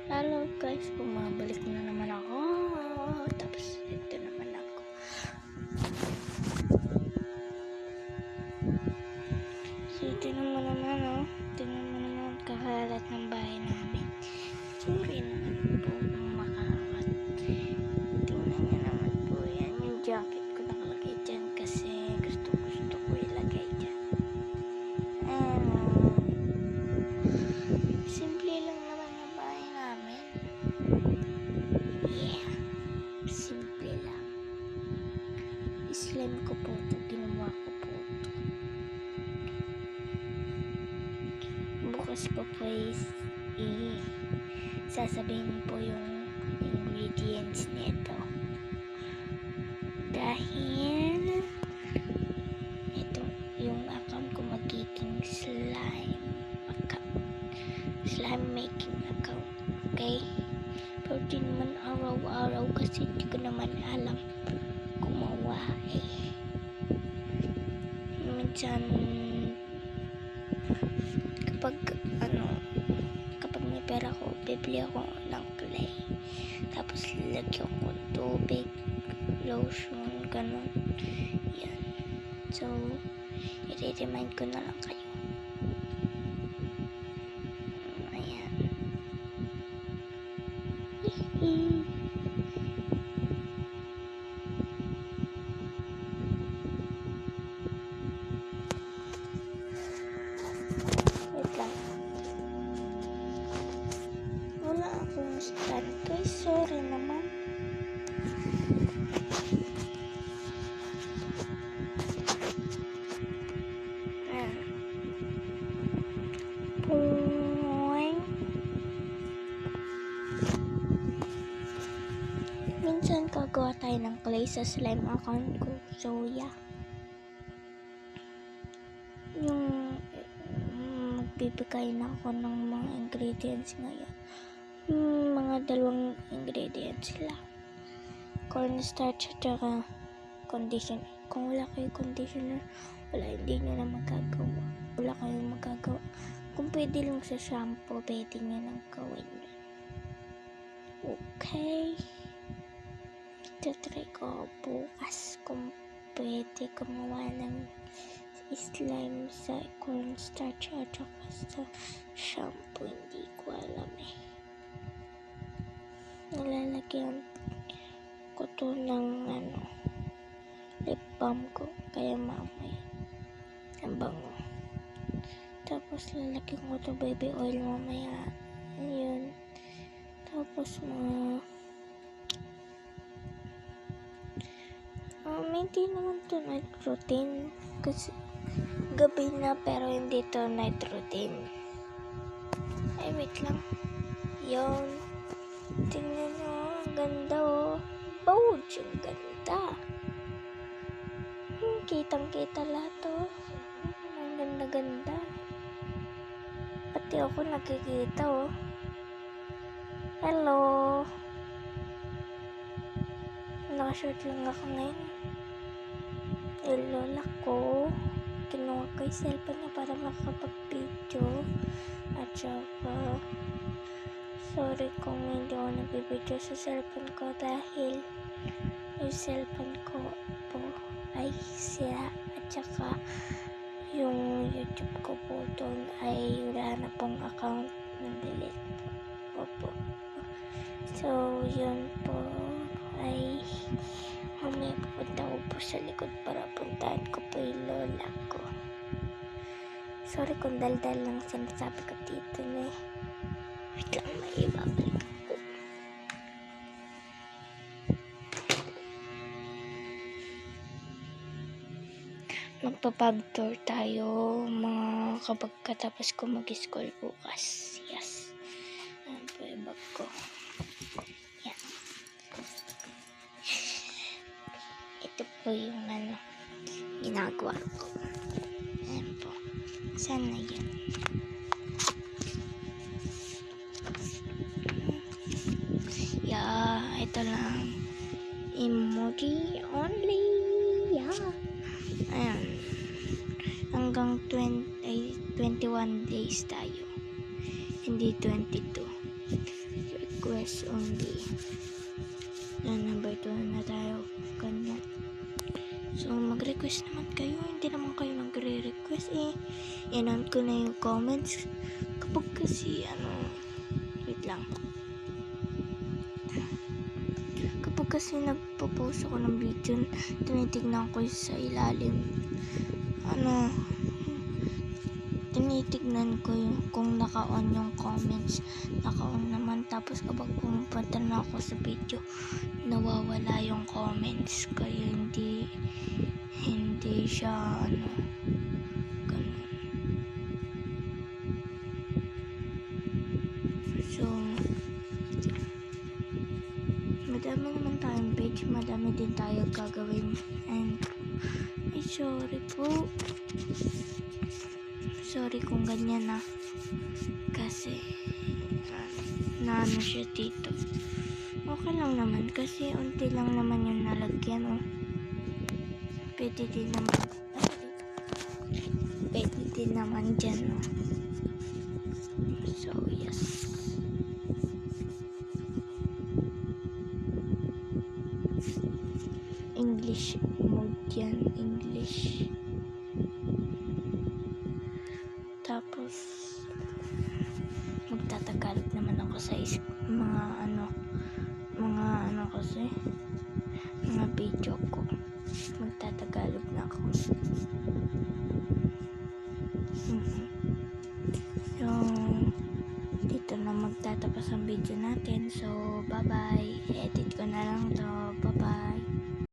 Hello guys, bumabalik na naman ako. Tapos ito naman ako. So tingnan mo naman tingnan mo naman kakalat ng bahay namin. Sorry naman po kung makakat. Tingnan niyo naman po yan. Yung jacket ko nakalagay dyan kasi gusto ko ilagay dyan. Simple lang naman yung bahay namin. Yeah. Simple lang. Slime ko po ito. Ginawa ko po ito. Bukas ko po sasabihin po yung ingredients nito. Dahil ito yung account ko magiging slime making account. Okay? Pero di naman araw-araw kasi hindi ko naman alam gumawa minsan kapag may pera ko, bibili ako ng clay, tapos lagyan ko tubig, lotion, ganun. Yan. So i-remind ko na lang kayo. Ayan. Wait lang. Wala akong stand guys. Sorry naman. Minsan gagawa tayo ng clay sa slime account ko. So yeah. Yung magbibigay na ako ng mga ingredients ngayon. Mga 2 ingredients lang. Cornstarch at saka conditioner. Kung wala kayong conditioner, hindi nyo na magagawa. Wala kayong magagawa. Kung pwede lang sa shampoo, pwede nyo nang gawin yun. Okay. Tatry ko bukas kung pwede gumawa ng slime sa cornstarch at saka sa shampoo. Hindi ko alam Nilalagyan ko to ng lip balm ko, kaya mamaya ang bango. Tapos lalagyan ko to baby oil mamaya. Ayun. Tapos hindi naman to night routine kasi gabi na, pero hindi to night routine. Ay wait lang. Yun. Tingnan nyo, ang ganda Bouge, ang ganda. Kitang-kita lahat ang ganda-ganda. Pati ako nakikita Hello. Nakashort lang ako ngayon. Yung lola ko, kinuha ko yung cellphone niya para makapag-video. At saka sorry kung hindi ako nabibideo sa cellphone ko dahil yung cellphone ko po ay sira, at saka yung YouTube ko po doon ay wala na pong account, na-delete po. So yun po ay mamaya pupunta ko po sa likod para puntahan ko po yung lola ko. Sorry kung daldal lang sinasabi ko dito wait lang, may ibabalik ako. Magpa-pub tour tayo mga kapag katapos ko mag-school bukas. Yes. Ayan po yung bag ko. Yan. Ito po yung ginagawa ko. Ayan po. Sana yan. Ito lang. Emoji only. Ayan. Hanggang 21 days tayo. Hindi 22. So, request only. Number 2 na tayo. Ganyan. So, mag-request naman kayo. Hindi naman kayo nagre-request eh. Inan ko na yung comments. Kapag kasi, wait lang. Kapag kasi nagpo-post ako ng video, tinitignan ko sa ilalim. Tinitignan ko yung kung naka-on yung comments. Naka-on naman. Tapos kapag pumupunta na ako sa video, nawawala yung comments. Kaya hindi siya ganun. So, madami naman tayong page. Madami din tayo gagawin. And, sorry po. Sorry kung ganyan na. Kasi, naano siya dito. Okay lang naman. Kasi, unti lang naman yung nalagyan. Pwede din naman. Pwede din naman dyan. So, yes. English mode yan. English. Tapos, magtatagalog naman ako sa mga video ko. Magtatagalog